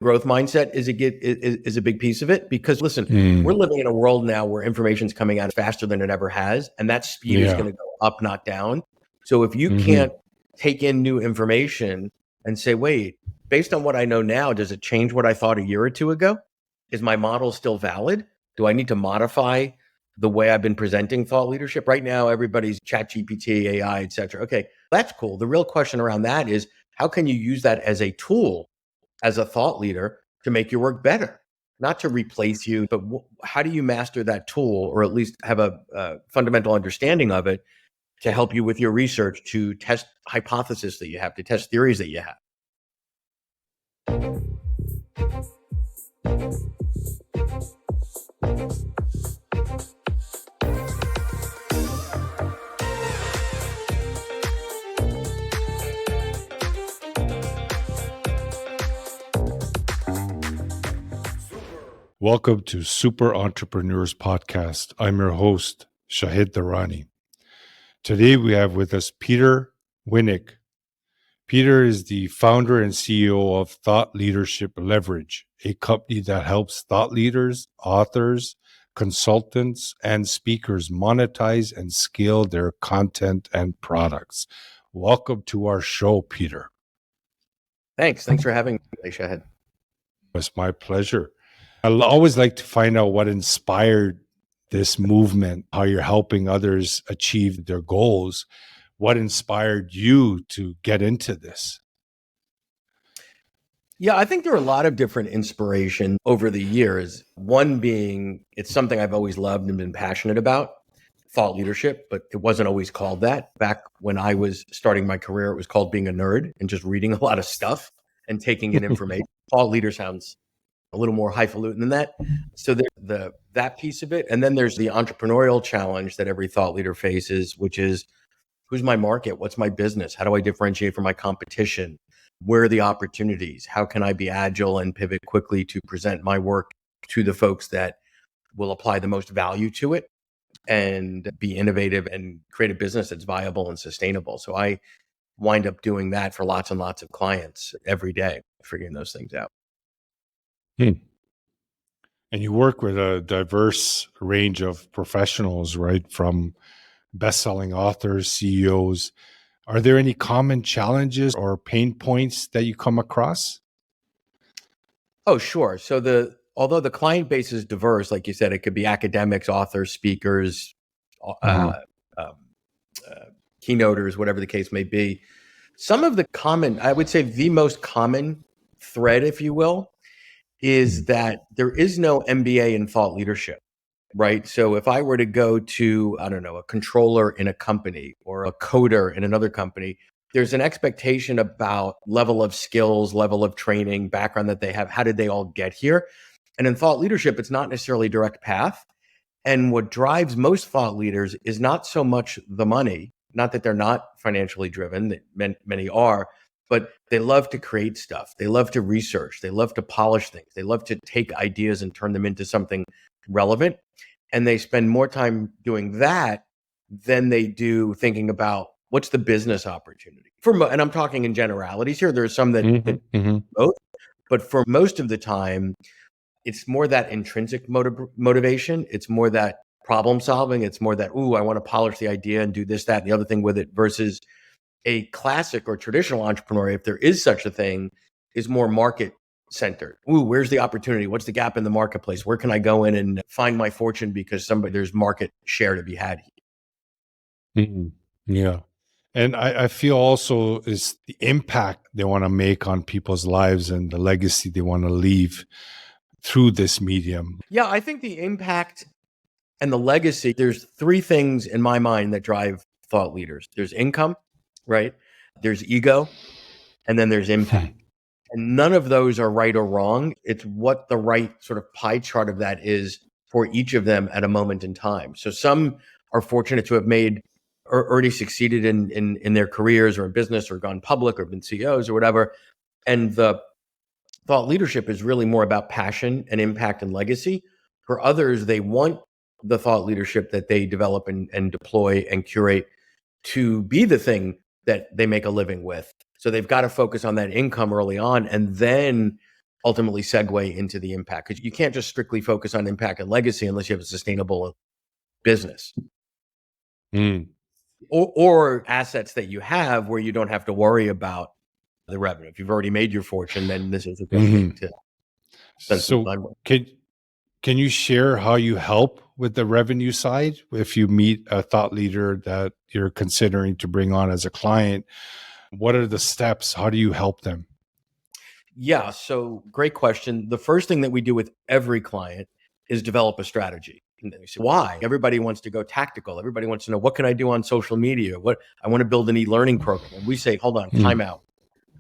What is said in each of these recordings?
Growth mindset is a big piece of it because listen, we're living in a world now where information's coming out faster than it ever has, and that speed is going to go up, not down. So if you can't take in new information and say, wait, based on what I know now, does it change what I thought a year or two ago? Is my model still valid? Do I need to modify the way I've been presenting thought leadership? Right now, everybody's ChatGPT, AI, et cetera. Okay, that's cool. The real question around that is, how can you use that as a tool as a thought leader to make your work better, not to replace you, but how do you master that tool, or at least have a fundamental understanding of it to help you with your research, to test hypotheses that you have, to test theories that you have. Welcome to Super Entrepreneurs Podcast. I'm your host, Shahid Durrani. Today we have with us Peter Winick. Peter is the founder and CEO of Thought Leadership Leverage, a company that helps thought leaders, authors, consultants, and speakers monetize and scale their content and products. Welcome to our show, Peter. Thanks for having me, Shahid. It's my pleasure. I always like to find out what inspired this movement, how you're helping others achieve their goals. What inspired you to get into this? Yeah, I think there are a lot of different inspiration over the years. One being, it's something I've always loved and been passionate about, thought leadership, but it wasn't always called that. Back when I was starting my career, it was called being a nerd and just reading a lot of stuff and taking in information. Thought leader sounds a little more highfalutin than that. So there's that piece of it. And then there's the entrepreneurial challenge that every thought leader faces, which is, who's my market? What's my business? How do I differentiate from my competition? Where are the opportunities? How can I be agile and pivot quickly to present my work to the folks that will apply the most value to it and be innovative and create a business that's viable and sustainable? So I wind up doing that for lots and lots of clients every day, figuring those things out. And you work with a diverse range of professionals, right? From best-selling authors, CEOs. Are there any common challenges or pain points that you come across? Oh, sure. So although the client base is diverse, like you said, it could be academics, authors, speakers, keynoters, whatever the case may be. Some of the I would say the most common thread, if you will, is that there is no MBA in thought leadership, right? So if I were to go to, I don't know, a controller in a company or a coder in another company, there's an expectation about level of skills, level of training, background that they have. How did they all get here? And in thought leadership, it's not necessarily a direct path. And what drives most thought leaders is not so much the money, not that they're not financially driven, that many are, but they love to create stuff. They love to research. They love to polish things. They love to take ideas and turn them into something relevant. And they spend more time doing that than they do thinking about what's the business opportunity. And I'm talking in generalities here. There's some that both, but for most of the time, it's more that intrinsic motivation. It's more that problem solving. It's more that, I want to polish the idea and do this, that, and the other thing with it, versus a classic or traditional entrepreneur, if there is such a thing, is more market centered. Where's the opportunity? What's the gap in the marketplace? Where can I go in and find my fortune because there's market share to be had here? Yeah. And I feel also is the impact they want to make on people's lives and the legacy they want to leave through this medium. Yeah, I think the impact and the legacy, there's three things in my mind that drive thought leaders. There's income, right? There's ego, and then there's impact. And none of those are right or wrong. It's what the right sort of pie chart of that is for each of them at a moment in time. So some are fortunate to have made or already succeeded in their careers or in business or gone public or been CEOs or whatever. And the thought leadership is really more about passion and impact and legacy. For others, they want the thought leadership that they develop and deploy and curate to be the thing that they make a living with. So they've got to focus on that income early on and then ultimately segue into the impact, because you can't just strictly focus on impact and legacy unless you have a sustainable business or assets that you have where you don't have to worry about the revenue. If you've already made your fortune, then this is a good thing to spend some time with. Can you share how you help with the revenue side if you meet a thought leader that you're considering to bring on as a client? What are the steps? How do you help them? Yeah, so great question. The first thing that we do with every client is develop a strategy. And then we say, why? Everybody wants to go tactical. Everybody wants to know, what can I do on social media? What I want to build an e-learning program. And we say, hold on, time out.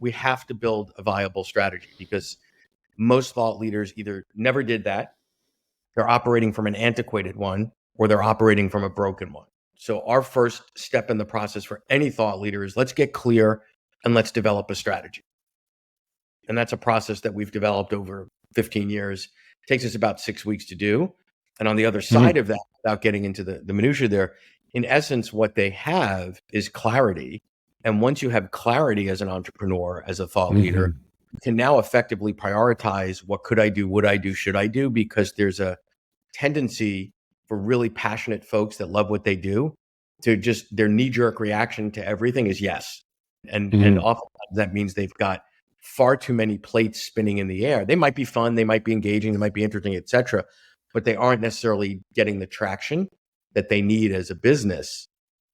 We have to build a viable strategy, because most thought leaders either never did that, they're operating from an antiquated one, or they're operating from a broken one. So our first step in the process for any thought leader is, let's get clear and let's develop a strategy. And that's a process that we've developed over 15 years. It takes us about 6 weeks to do. And on the other side of that, without getting into the minutia there, in essence, what they have is clarity. And once you have clarity as an entrepreneur, as a thought leader, you can now effectively prioritize, what could I do, would I do, should I do? Because there's a tendency for really passionate folks that love what they do to just, their knee-jerk reaction to everything is yes. And oftentimes that means they've got far too many plates spinning in the air. They might be fun, they might be engaging, they might be interesting, etc., but they aren't necessarily getting the traction that they need as a business.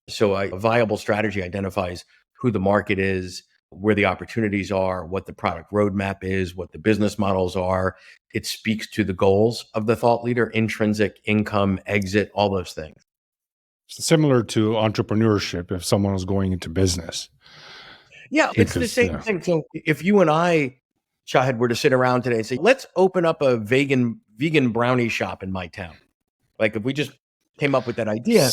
So a viable strategy identifies who the market is, where the opportunities are, what the product roadmap is, what the business models are. It speaks to the goals of the thought leader, intrinsic, income, exit, all those things. Similar to entrepreneurship, if someone is going into business. Yeah, it's the same thing. So if you and I, Shahid, were to sit around today and say, let's open up a vegan brownie shop in my town. Like, if we just came up with that idea,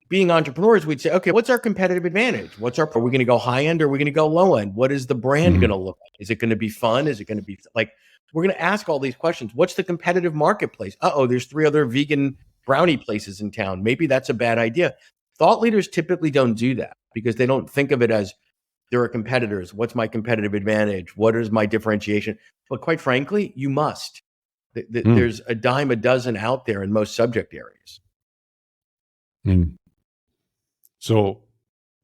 being entrepreneurs, we'd say, okay, what's our competitive advantage? Are we going to go high end or are we going to go low end? What is the brand going to look like? Is it going to be fun? Is it going to be like, we're going to ask all these questions. What's the competitive marketplace? There's 3 other vegan brownie places in town. Maybe that's a bad idea. Thought leaders typically don't do that, because they don't think of it as, there are competitors. What's my competitive advantage? What is my differentiation? But quite frankly, you must. There's a dime a dozen out there in most subject areas. So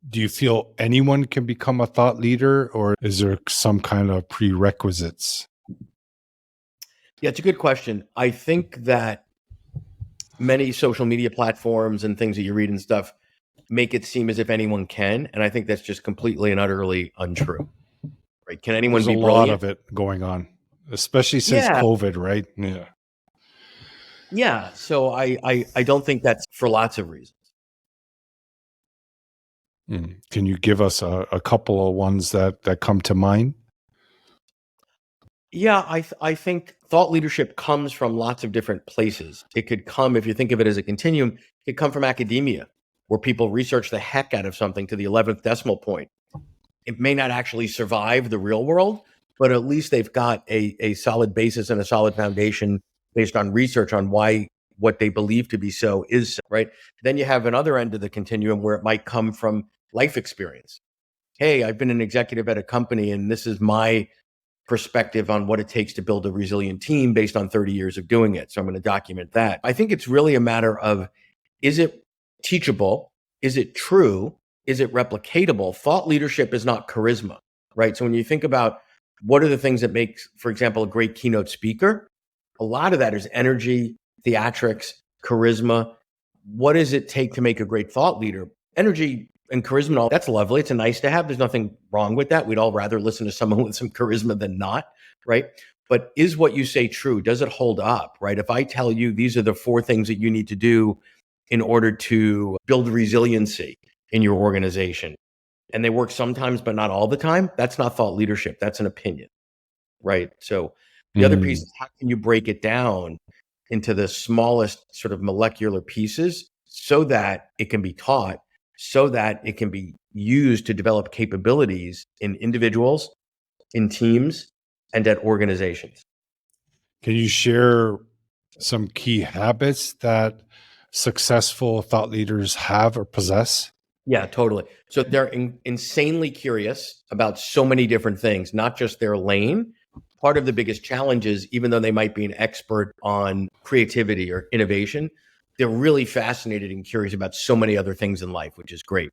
do you feel anyone can become a thought leader, or is there some kind of prerequisites? Yeah, it's a good question. I think that many social media platforms and things that you read and stuff make it seem as if anyone can. And I think that's just completely and utterly untrue. Right? Can anyone be brilliant? There's a lot of it going on, especially since COVID, right? Yeah. Yeah. So I don't think that's, for lots of reasons. Can you give us a couple of ones that come to mind? Yeah, I think thought leadership comes from lots of different places. It could come, if you think of it as a continuum, it could come from academia, where people research the heck out of something to the 11th decimal point. It may not actually survive the real world, but at least they've got a solid basis and a solid foundation based on research on why what they believe to be so is so, right? Then you have another end of the continuum where it might come from life experience. Hey, I've been an executive at a company, and this is my perspective on what it takes to build a resilient team based on 30 years of doing it. So I'm going to document that. I think it's really a matter of, is it teachable? Is it true? Is it replicatable? Thought leadership is not charisma, right? So when you think about what are the things that make, for example, a great keynote speaker, a lot of that is energy, theatrics, charisma. What does it take to make a great thought leader? Energy and charisma, and all that's lovely. It's a nice to have. There's nothing wrong with that. We'd all rather listen to someone with some charisma than not, right? But is what you say true? Does it hold up, right? If I tell you these are the 4 things that you need to do in order to build resiliency in your organization, and they work sometimes but not all the time, that's not thought leadership. That's an opinion, right? So the other piece is, how can you break it down into the smallest sort of molecular pieces so that it can be taught, so that it can be used to develop capabilities in individuals, in teams, and at organizations. Can you share some key habits that successful thought leaders have or possess? Yeah, totally. So they're insanely curious about so many different things, not just their lane, part of the biggest challenge is, even though they might be an expert on creativity or innovation, they're really fascinated and curious about so many other things in life, which is great.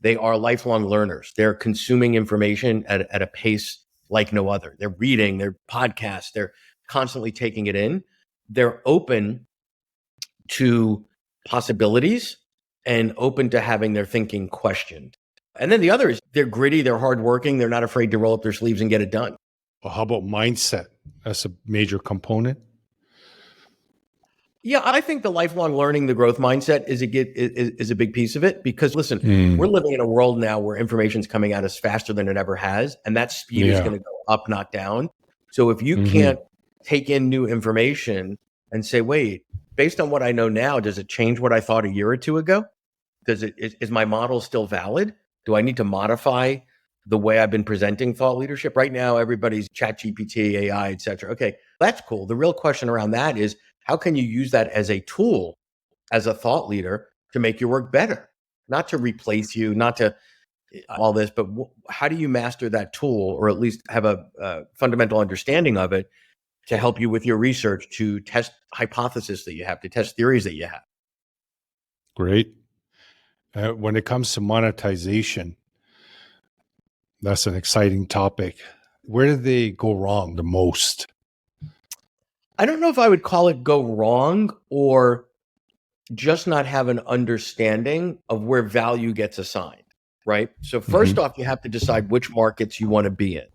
They are lifelong learners. They're consuming information at a pace like no other. They're reading, they're podcasts, they're constantly taking it in. They're open to possibilities and open to having their thinking questioned. And then the other is they're gritty, they're hardworking, they're not afraid to roll up their sleeves and get it done. Well, how about mindset? That's a major component. Yeah, I think the lifelong learning, the growth mindset is a big piece of it, because listen, we're living in a world now where information's coming at us faster than it ever has, and that speed is going to go up, not down. So if you can't take in new information and say, wait, based on what I know now, does it change what I thought a year or two ago? Is my model still valid? Do I need to modify the way I've been presenting thought leadership? Right now, everybody's ChatGPT, AI, et cetera. Okay, that's cool. The real question around that is, how can you use that as a tool, as a thought leader, to make your work better? Not to replace you, not to all this, but how do you master that tool, or at least have a fundamental understanding of it, to help you with your research, to test hypotheses that you have, to test theories that you have? Great. When it comes to monetization, that's an exciting topic. Where do they go wrong the most? I don't know if I would call it go wrong, or just not have an understanding of where value gets assigned, right? So first off, you have to decide which markets you want to be in.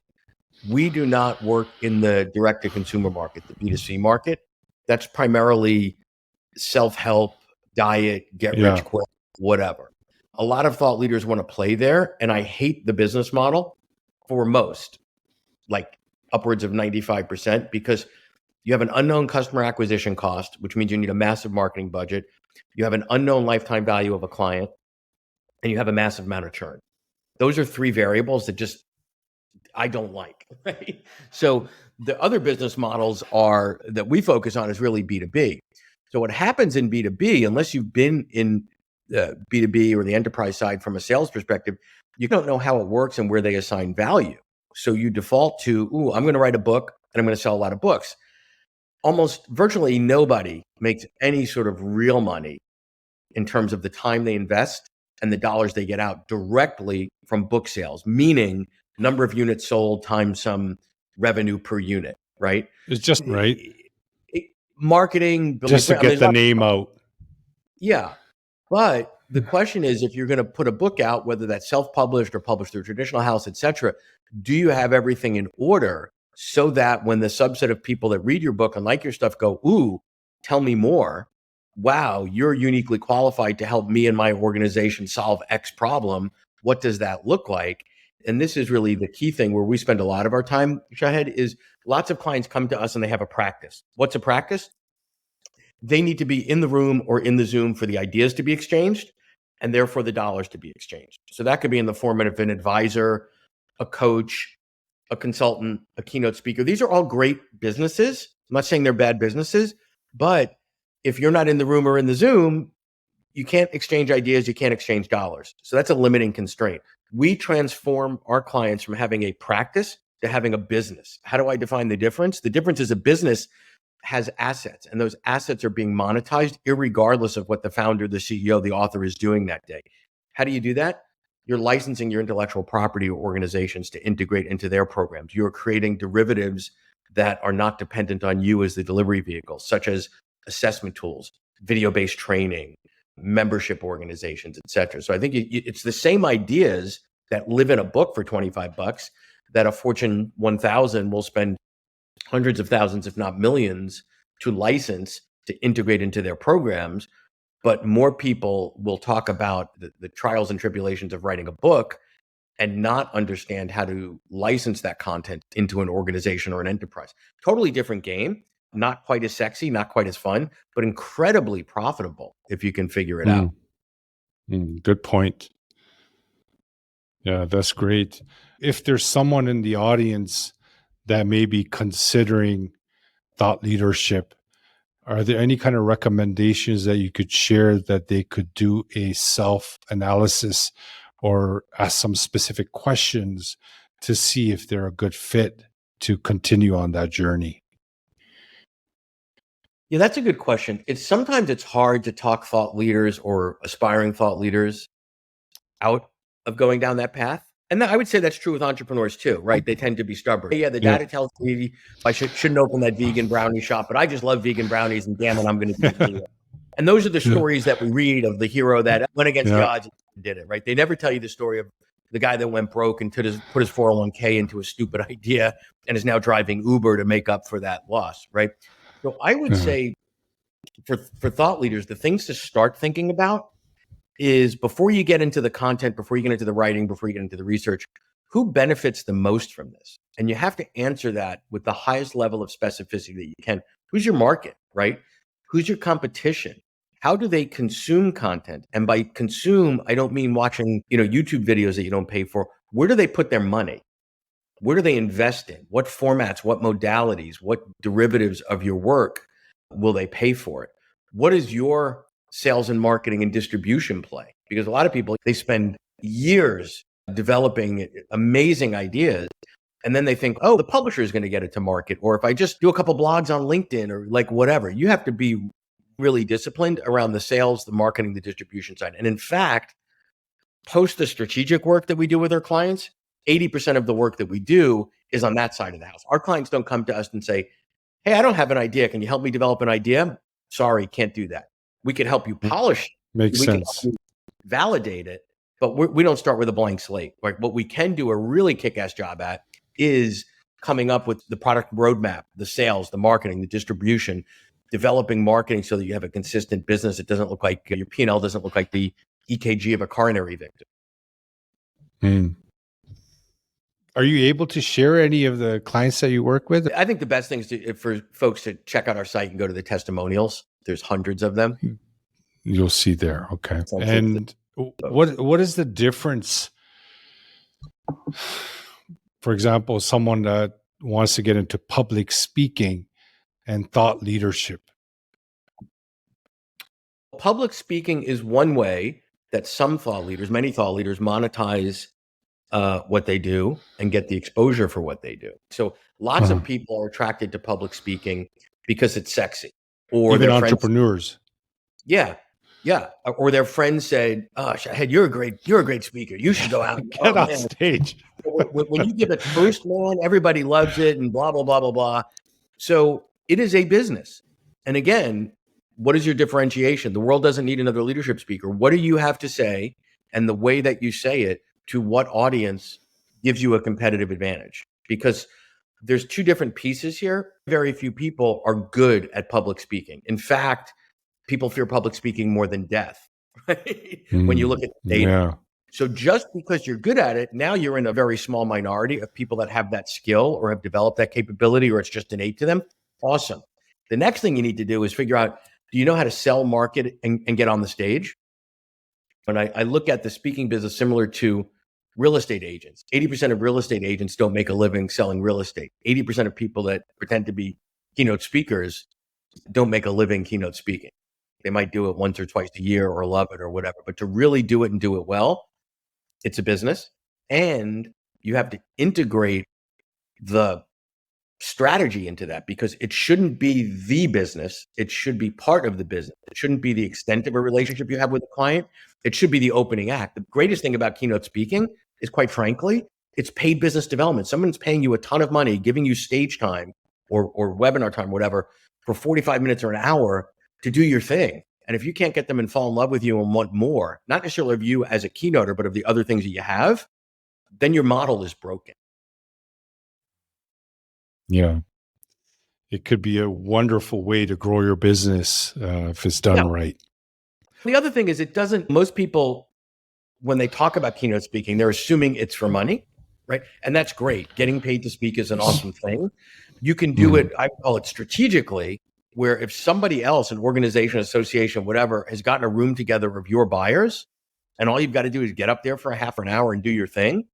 We do not work in the direct-to-consumer market, the B2C market. That's primarily self-help, diet, get rich quick, whatever. A lot of thought leaders want to play there, and I hate the business model for most, like upwards of 95%, because you have an unknown customer acquisition cost, which means you need a massive marketing budget. You have an unknown lifetime value of a client, and you have a massive amount of churn. Those are three variables that just I don't like, right? So the other business models that we focus on is really B2B. So what happens in B2B, unless you've been in B2B or the enterprise side from a sales perspective, you don't know how it works and where they assign value. So you default to, I'm going to write a book and I'm going to sell a lot of books. Almost virtually nobody makes any sort of real money in terms of the time they invest and the dollars they get out directly from book sales, meaning number of units sold times some revenue per unit, right? It's just right. Marketing, just to get the name out. Yeah. But the question is, if you're going to put a book out, whether that's self-published or published through a traditional house, et cetera, do you have everything in order so that when the subset of people that read your book and like your stuff go, ooh, tell me more. Wow, you're uniquely qualified to help me and my organization solve X problem. What does that look like? And this is really the key thing where we spend a lot of our time, Shahed, is lots of clients come to us and they have a practice. What's a practice? They need to be in the room or in the Zoom for the ideas to be exchanged, and therefore the dollars to be exchanged. So that could be in the form of an advisor, a coach, a consultant, a keynote speaker. These are all great businesses. I'm not saying they're bad businesses, but if you're not in the room or in the Zoom, you can't exchange ideas, you can't exchange dollars. So that's a limiting constraint. We transform our clients from having a practice to having a business. How do I define the difference? The difference is a business has assets, and those assets are being monetized irregardless of what the founder, the CEO, the author is doing that day. How do you do that? You're licensing your intellectual property or organizations to integrate into their programs. You're creating derivatives that are not dependent on you as the delivery vehicle, such as assessment tools, video-based training, membership organizations, et cetera. So I think it's the same ideas that live in a book for $25 that a Fortune 1000 will spend hundreds of thousands, if not millions, to license to integrate into their programs. But more people will talk about the trials and tribulations of writing a book and not understand how to license that content into an organization or an enterprise. Totally different game, not quite as sexy, not quite as fun, but incredibly profitable if you can figure it out. Good point. Yeah, that's great. If there's someone in the audience that may be considering thought leadership, are there any kind of recommendations that you could share that they could do a self-analysis or ask some specific questions to see if they're a good fit to continue on that journey? Yeah, that's a good question. Sometimes it's hard to talk thought leaders or aspiring thought leaders out of going down that path. And I would say that's true with entrepreneurs too, right? They tend to be stubborn. Yeah, the data tells me I shouldn't open that vegan brownie shop, but I just love vegan brownies, and damn it, I'm going to do it. And those are the stories that we read of the hero that went against the odds and did it, right? They never tell you the story of the guy that went broke and put his 401k into a stupid idea and is now driving Uber to make up for that loss, right? So I would say for thought leaders, the things to start thinking about is, before you get into the content, before you get into the writing, before you get into the research, who benefits the most from this? And you have to answer that with the highest level of specificity that you can. Who's your market, right? Who's your competition? How do they consume content? And by consume, I don't mean watching, YouTube videos that you don't pay for. Where do they put their money? Where do they invest in? What formats, what modalities, what derivatives of your work will they pay for it? What is your sales and marketing and distribution play? Because a lot of people, they spend years developing amazing ideas, and then they think, oh, the publisher is going to get it to market. Or if I just do a couple blogs on LinkedIn or like whatever, you have to be really disciplined around the sales, the marketing, the distribution side. And in fact, post the strategic work that we do with our clients, 80% of the work that we do is on that side of the house. Our clients don't come to us and say, hey, I don't have an idea. Can you help me develop an idea? Sorry, can't do that. We can help you polish it. Makes we sense. Can help you validate it, but we don't start with a blank slate. Like, what we can do a really kick-ass job at is coming up with the product roadmap, the sales, the marketing, the distribution, developing marketing so that you have a consistent business. It doesn't look like your P&L doesn't look like the EKG of a coronary victim. Are you able to share any of the clients that you work with? I think the best thing is for folks to check out our site and go to the testimonials. There's hundreds of them. You'll see there. Okay. And what is the difference? For example, someone that wants to get into public speaking and thought leadership. Public speaking is one way that many thought leaders monetize what they do and get the exposure for what they do. So lots of people are attracted to public speaking because it's sexy. Or even entrepreneurs. Yeah. Or their friends said, "Oh, Shahid, you're a great speaker. You should go out and get on stage." When you give a toast, man, everybody loves it and blah, blah, blah, blah, blah. So it is a business. And again, what is your differentiation? The world doesn't need another leadership speaker. What do you have to say? And the way that you say it to what audience gives you a competitive advantage? Because there's two different pieces here. Very few people are good at public speaking. In fact, people fear public speaking more than death, right? When you look at the data. Yeah. So just because you're good at it, now you're in a very small minority of people that have that skill or have developed that capability, or it's just innate to them. Awesome. The next thing you need to do is figure out, do you know how to sell, market, and get on the stage? When I look at the speaking business similar to real estate agents, 80% of real estate agents don't make a living selling real estate. 80% of people that pretend to be keynote speakers don't make a living keynote speaking. They might do it once or twice a year or love it or whatever, but to really do it and do it well, it's a business. And you have to integrate the strategy into that, because it shouldn't be the business. It should be part of the business. It shouldn't be the extent of a relationship you have with a client. It should be the opening act. The greatest thing about keynote speaking is, quite frankly, it's paid business development. Someone's paying you a ton of money, giving you stage time or webinar time, whatever, for 45 minutes or an hour to do your thing. And if you can't get them and fall in love with you and want more, not necessarily of you as a keynoter, but of the other things that you have, then your model is broken. Yeah. It could be a wonderful way to grow your business if it's done right. The other thing is, most people, when they talk about keynote speaking, they're assuming it's for money, right? And that's great. Getting paid to speak is an awesome thing. You can do it, I call it strategically, where if somebody else, an organization, association, whatever, has gotten a room together of your buyers, and all you've got to do is get up there for a half an hour and do your thing,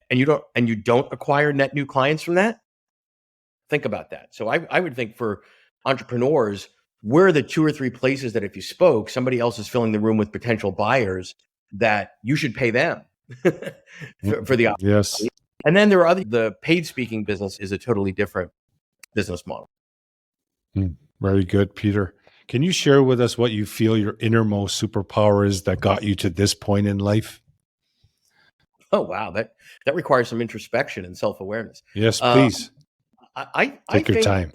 and you don't acquire net new clients from that, think about that. So I would think for entrepreneurs, where are the 2 or 3 places that if you spoke, somebody else is filling the room with potential buyers that you should pay them for the opportunity. Yes. And then there are the paid speaking business is a totally different business model. Very good, Peter. Can you share with us what you feel your innermost superpower is that got you to this point in life? Oh, wow. That requires some introspection and self-awareness. Yes, please. I Take your think time.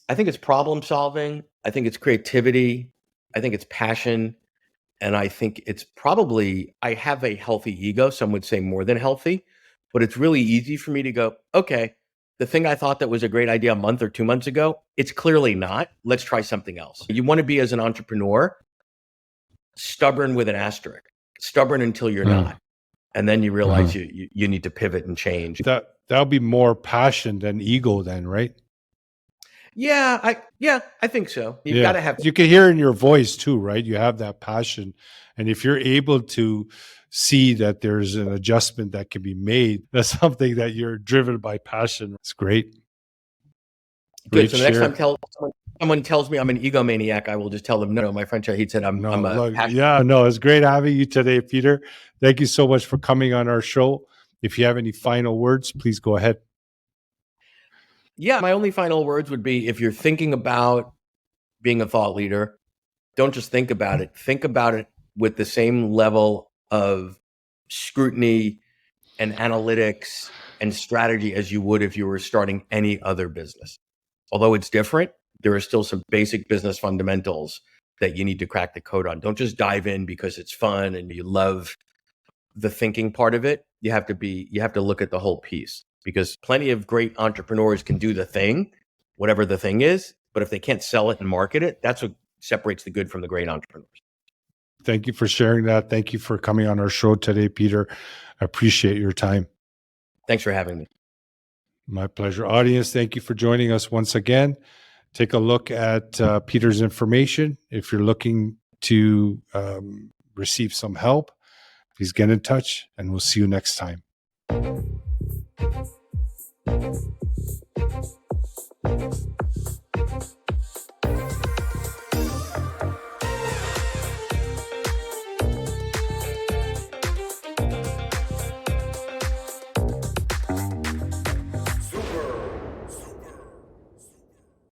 I think it's problem solving. I think it's creativity. I think it's passion. And I think it's probably, I have a healthy ego. Some would say more than healthy, but it's really easy for me to go, okay, the thing I thought that was a great idea a month or 2 months ago, it's clearly not. Let's try something else. You want to be, as an entrepreneur, stubborn with an asterisk, stubborn until you're not. And then you realize you need to pivot and change. That'll be more passion than ego then, right? Yeah, I think so. You've got to have. You can hear in your voice too, right? You have that passion. And if you're able to see that there's an adjustment that can be made, that's something that you're driven by passion. It's great. Good. So the next time someone tells me I'm an egomaniac, I will just tell them, no, my friend Shahid said I'm it's great having you today, Peter. Thank you so much for coming on our show. If you have any final words, please go ahead. Yeah, my only final words would be, if you're thinking about being a thought leader, don't just think about it. Think about it with the same level of scrutiny and analytics and strategy as you would if you were starting any other business. Although it's different, there are still some basic business fundamentals that you need to crack the code on. Don't just dive in because it's fun and you love the thinking part of it. You have to look at the whole piece, because plenty of great entrepreneurs can do the thing, whatever the thing is, but if they can't sell it and market it, that's what separates the good from the great entrepreneurs. Thank you for sharing that. Thank you for coming on our show today, Peter. I appreciate your time. Thanks for having me. My pleasure. Audience, thank you for joining us once again. Take a look at Peter's information. If you're looking to receive some help, please get in touch, and we'll see you next time.